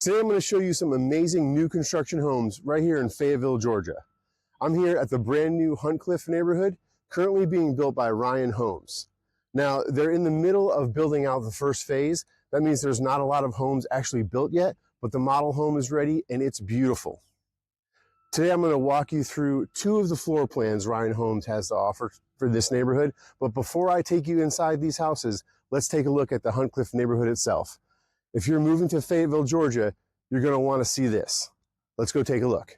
Today I'm going to show you some amazing new construction homes right here in Fayetteville, Georgia. I'm here at the brand new Huntcliff neighborhood, currently being built by Ryan Homes. Now, they're in the middle of building out the first phase. That means there's not a lot of homes actually built yet, but the model home is ready and it's beautiful. Today I'm going to walk you through two of the floor plans Ryan Homes has to offer for this neighborhood. But before I take you inside these houses, let's take a look at the Huntcliff neighborhood itself. If you're moving to Fayetteville, Georgia, you're going to want to see this. Let's go take a look.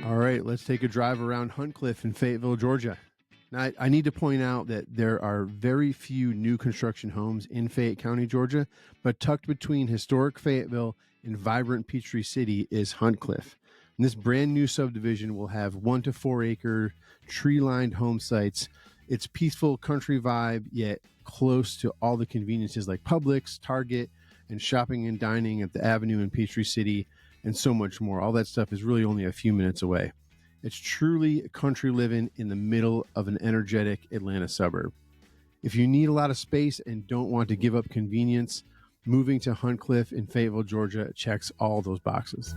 All right, let's take a drive around Huntcliff in Fayetteville, Georgia. Now, I need to point out that there are very few new construction homes in Fayette County, Georgia, but tucked between historic Fayetteville and vibrant Peachtree City is Huntcliff. And this brand new subdivision will have 1 to 4 acre tree-lined home sites. It's peaceful country vibe, yet close to all the conveniences like Publix, Target, and shopping and dining at the Avenue in Peachtree City, and so much more. All that stuff is really only a few minutes away. It's truly country living in the middle of an energetic Atlanta suburb. If you need a lot of space and don't want to give up convenience, moving to Huntcliff in Fayetteville, Georgia checks all those boxes.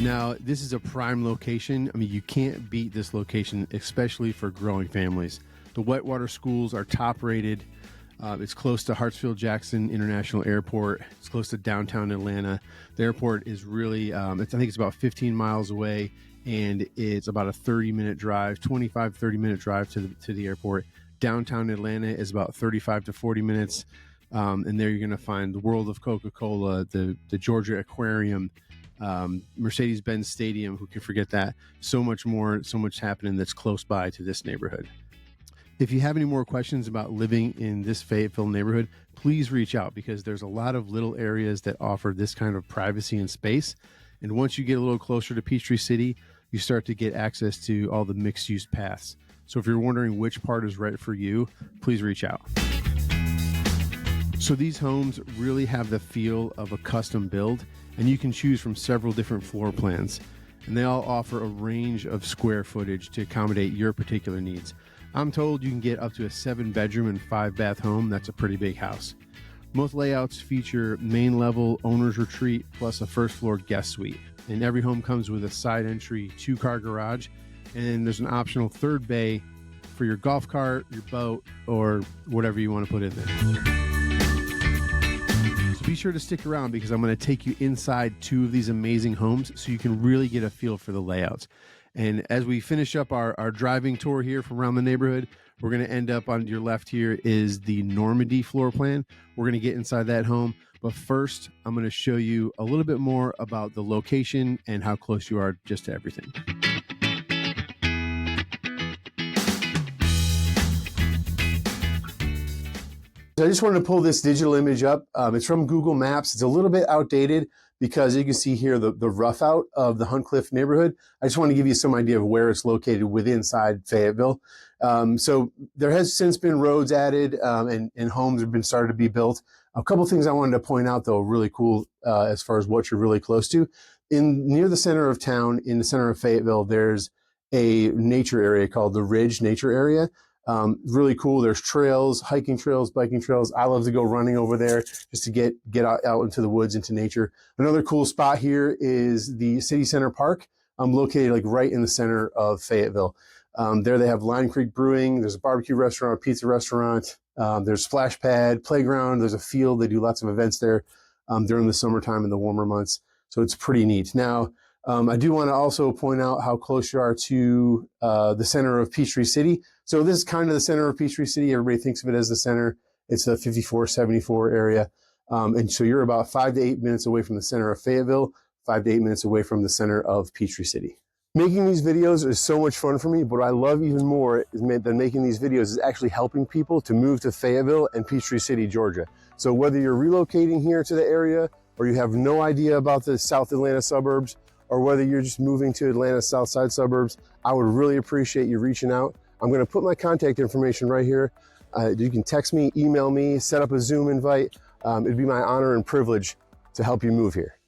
Now, this is a prime location. I mean, you can't beat this location, especially for growing families. The Whitewater schools are top rated. It's close to Hartsfield-Jackson International Airport. It's close to downtown Atlanta. The airport is really, I think it's about 15 miles away, and it's about a 30-minute drive, 30-minute drive to the airport. Downtown Atlanta is about 35 to 40 minutes. And there you're going to find the World of Coca-Cola, the Georgia Aquarium, Mercedes-Benz Stadium, who can forget that? So much more, so much happening that's close by to this neighborhood. If you have any more questions about living in this Fayetteville neighborhood, please reach out, because there's a lot of little areas that offer this kind of privacy and space. And once you get a little closer to Peachtree City, you start to get access to all the mixed-use paths. So if you're wondering which part is right for you, please reach out. So these homes really have the feel of a custom build, and you can choose from several different floor plans. And they all offer a range of square footage to accommodate your particular needs. I'm told you can get up to a 7-bedroom and 5-bath home. That's a pretty big house. Most layouts feature main level owner's retreat plus a first floor guest suite. And every home comes with a side entry 2-car garage. And there's an optional 3rd bay for your golf cart, your boat, or whatever you want to put in there. So be sure to stick around, because I'm going to take you inside 2 of these amazing homes so you can really get a feel for the layouts. And as we finish up our driving tour here from around the neighborhood, we're going to end up on your left here is the Normandy floor plan. We're going to get inside that home. But first, I'm going to show you a little bit more about the location and how close you are just to everything. I just wanted to pull this digital image up. It's from Google Maps. It's a little bit outdated because you can see here the rough out of the Huntcliff neighborhood. I just want to give you some idea of where it's located inside Fayetteville. So there has since been roads added and homes have been started to be built. A couple things I wanted to point out, though, really cool as far as what you're really close to. Near the center of town, in the center of Fayetteville, there's a nature area called the Ridge Nature Area. Really cool. There's trails, hiking trails, biking trails. I love to go running over there just to get out into the woods, into nature. Another cool spot here is the City Center Park. I'm located like right in the center of Fayetteville. There they have Lime Creek Brewing. There's a barbecue restaurant, a pizza restaurant. There's splash pad, playground. There's a field. They do lots of events there during the summertime in the warmer months. So it's pretty neat. Now, I do want to also point out how close you are to the center of Peachtree City. So this is kind of the center of Peachtree City. Everybody thinks of it as the center. It's the 5474 area. And so you're about 5 to 8 minutes away from the center of Fayetteville, 5 to 8 minutes away from the center of Peachtree City. Making these videos is so much fun for me, but what I love even more than making these videos is actually helping people to move to Fayetteville and Peachtree City, Georgia. So whether you're relocating here to the area, or you have no idea about the South Atlanta suburbs, or whether you're just moving to Atlanta's South Side suburbs, I would really appreciate you reaching out. I'm going to put my contact information right here. You can text me, email me, set up a Zoom invite. It'd be my honor and privilege to help you move here.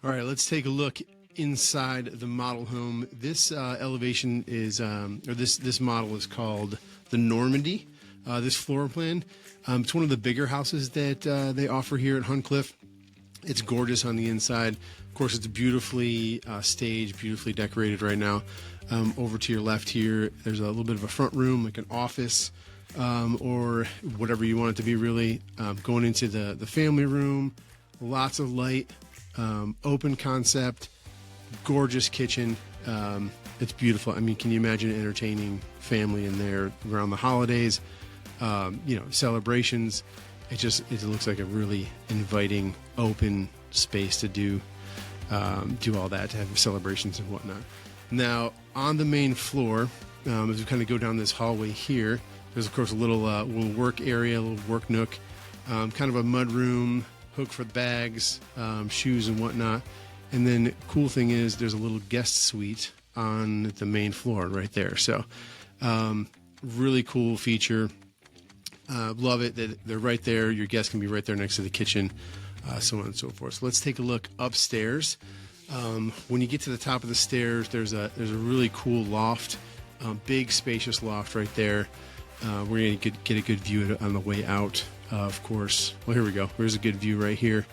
All right, let's take a look inside the model home. This elevation is, this model is called the Normandy. this floor plan. It's one of the bigger houses that they offer here at Huntcliff. It's gorgeous on the inside. Of course, it's beautifully staged, beautifully decorated right now. Over to your left here, there's a little bit of a front room, like an office, or whatever you want it to be, really. Going into the family room, lots of light, open concept, gorgeous kitchen. It's beautiful. I mean, can you imagine entertaining family in there around the holidays, celebrations? It looks like a really inviting, open space to do all that, to have celebrations and whatnot. Now, on the main floor, as we kind of go down this hallway here, there's of course a little work area, a little work nook, kind of a mud room, hook for bags, shoes and whatnot. And then cool thing is there's a little guest suite on the main floor right there. So really cool feature. Love it that they're right there. Your guests can be right there next to the kitchen, so on and so forth. So let's take a look upstairs. When you get to the top of the stairs, there's a really cool loft, big spacious loft right there. We're going to get a good view on the way out, of course. Well, here we go. Here's a good view right here.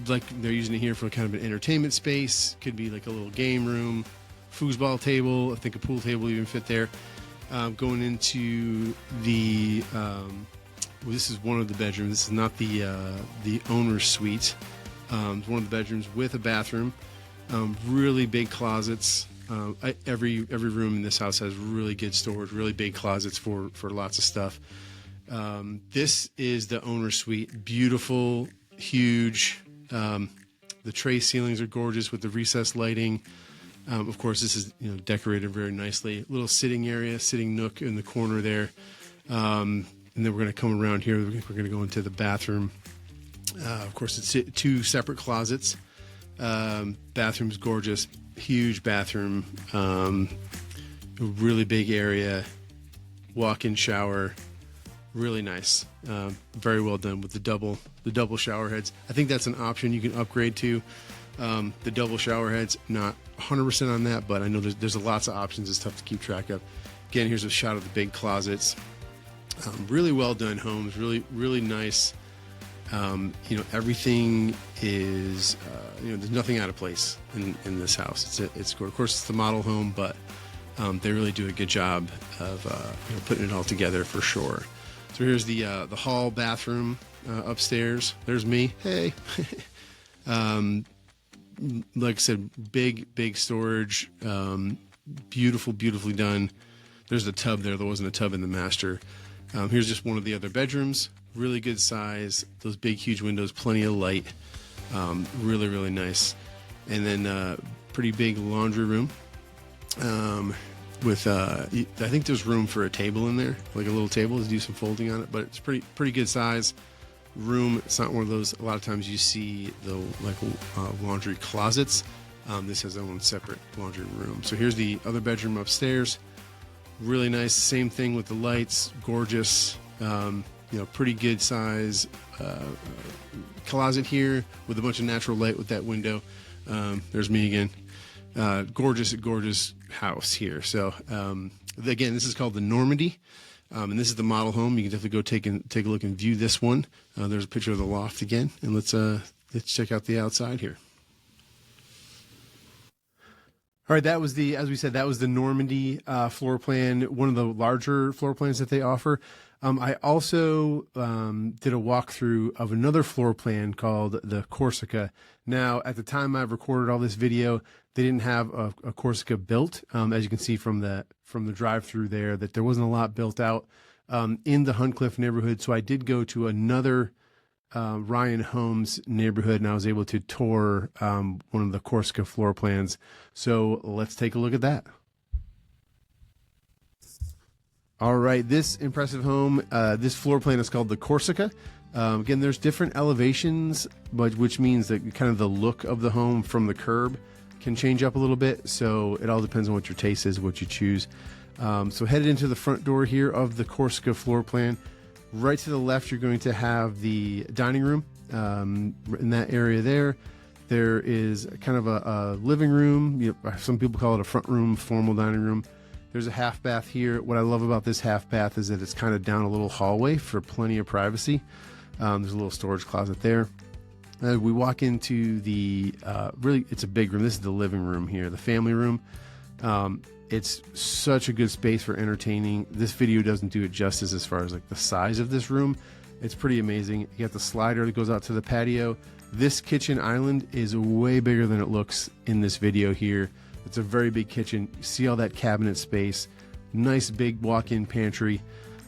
Like they're using it here for kind of an entertainment space. Could be like a little game room, foosball table. I think a pool table even fit there. Going into the this is one of the bedrooms. This is not the owner's suite. It's one of the bedrooms with a bathroom. Really big closets. Every room in this house has really good storage. Really big closets for lots of stuff. This is the owner's suite. Beautiful, huge. The tray ceilings are gorgeous with the recessed lighting. Of course, this is decorated very nicely. Little sitting area, sitting nook in the corner there. And then we're going to come around here. We're going to go into the bathroom. Of course, it's two separate closets. Bathroom's gorgeous, huge bathroom. Really big area. Walk-in shower. Really nice. Very well done with the double shower heads. I think that's an option you can upgrade to. The double shower heads, not 100% on that, but I know there's lots of options. It's tough to keep track of. Again, here's a shot of the big closets. Really well done homes. Really, really nice. Everything is, there's nothing out of place in this house. It's of course it's the model home, but they really do a good job of putting it all together for sure. So here's the hall bathroom upstairs. There's me. Hey. Like I said, big storage. Beautifully done. There's a tub there. There wasn't a tub in the master. Here's just one of the other bedrooms. Really good size. Those big, huge windows. Plenty of light. Really nice. And then pretty big laundry room. With I think there's room for a table in there, like a little table to do some folding on it. But it's pretty good size room. It's not one of those. A lot of times you see the laundry closets. This has its own separate laundry room. So here's the other bedroom upstairs. Really nice. Same thing with the lights. Gorgeous. Pretty good size closet here with a bunch of natural light with that window. There's me again. Gorgeous house here. So again, this is called the Normandy. And this is the model home. You can definitely go take a look and view this one. There's a picture of the loft again, and let's check out the outside here. All right, as we said, that was the Normandy floor plan, one of the larger floor plans that they offer. I also did a walkthrough of another floor plan called the Corsica. Now, at the time I recorded all this video, they didn't have a Corsica built. As you can see from the drive-through there, that there wasn't a lot built out in the Huntcliff neighborhood. So I did go to another Ryan Homes neighborhood, and I was able to tour one of the Corsica floor plans. So let's take a look at that. All right, this impressive home, this floor plan is called the Corsica. Again, there's different elevations, which means that kind of the look of the home from the curb can change up a little bit. So it all depends on what your taste is, what you choose. So headed into the front door here of the Corsica floor plan. Right to the left, you're going to have the dining room. In that area there is kind of a living room. Some people call it a front room, formal dining room. There's a half bath here. What I love about this half bath is that it's kind of down a little hallway for plenty of privacy. There's a little storage closet there. We walk into the, really, it's a big room. This is the living room here, the family room. It's such a good space for entertaining. This video doesn't do it justice as far as like the size of this room. It's pretty amazing. You got the slider that goes out to the patio. This kitchen island is way bigger than it looks in this video here. It's a very big kitchen. You see all that cabinet space, nice big walk-in pantry.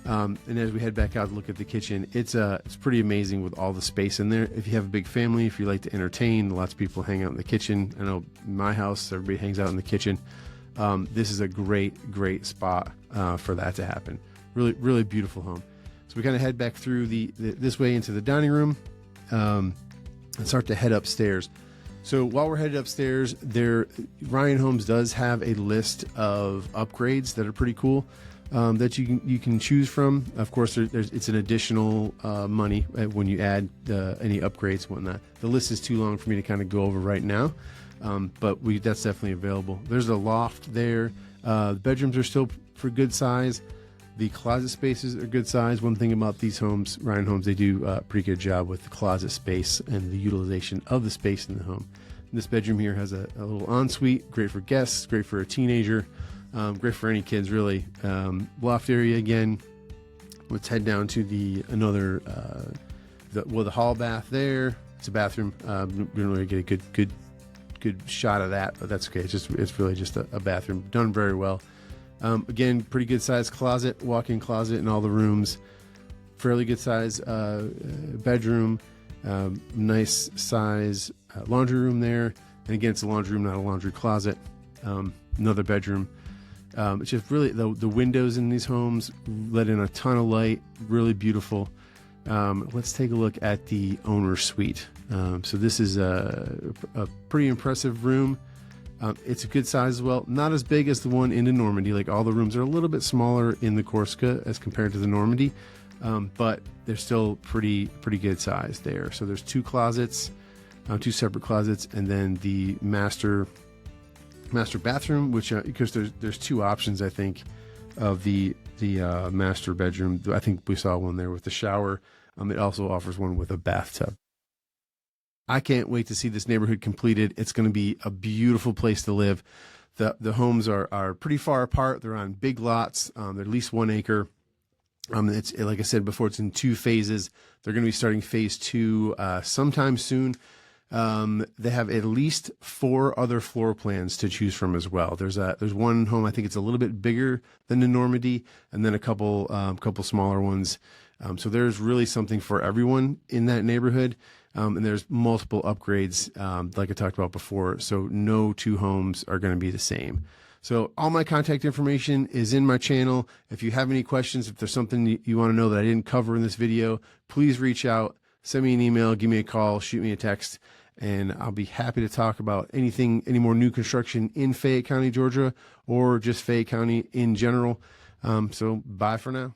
And as we head back out to look at the kitchen, it's pretty amazing with all the space in there. If you have a big family, if you like to entertain, lots of people hang out in the kitchen. I know in my house, everybody hangs out in the kitchen. This is a great spot for that to happen. Really beautiful home. So we kind of head back through this way into the dining room and start to head upstairs. So while we're headed upstairs, Ryan Homes does have a list of upgrades that are pretty cool that you can choose from. Of course, it's an additional money when you add any upgrades and whatnot. The list is too long for me to kind of go over right now, but that's definitely available. There's a loft there. The bedrooms are still for good size. The closet spaces are good size. One thing about these homes, Ryan Homes, they do a pretty good job with the closet space and the utilization of the space in the home. And this bedroom here has a little ensuite, great for guests, great for a teenager, great for any kids really. Loft area again. Let's head down to the hall bath there. It's a bathroom. We don't really get a good shot of that, but that's okay. It's really just a bathroom done very well. Again, pretty good size closet, walk-in closet in all the rooms. Fairly good size bedroom. Nice size laundry room there. And again, it's a laundry room, not a laundry closet. Another bedroom. It's just really the windows in these homes let in a ton of light. Really beautiful. Let's take a look at the owner's suite. So this is a pretty impressive room. It's a good size as well. Not as big as the one in the Normandy. Like all the rooms are a little bit smaller in the Corsica as compared to the Normandy, but they're still pretty good size there. So there's two closets, two separate closets, and then the master bathroom, which because there's two options I think of the master bedroom. I think we saw one there with the shower. It also offers one with a bathtub. I can't wait to see this neighborhood completed. It's going to be a beautiful place to live. The homes are pretty far apart. They're on big lots. They're at least 1 acre. It's like I said before, it's in 2 phases. They're going to be starting phase 2 sometime soon. They have at least 4 other floor plans to choose from as well. There's one home, I think it's a little bit bigger than the Normandy, and then a couple smaller ones. So there's really something for everyone in that neighborhood. And there's multiple upgrades, like I talked about before. So no 2 homes are going to be the same. So all my contact information is in my channel. If you have any questions, if there's something you want to know that I didn't cover in this video, please reach out, send me an email, give me a call, shoot me a text, and I'll be happy to talk about any more new construction in Fayette County, Georgia, or just Fayette County in general. So bye for now.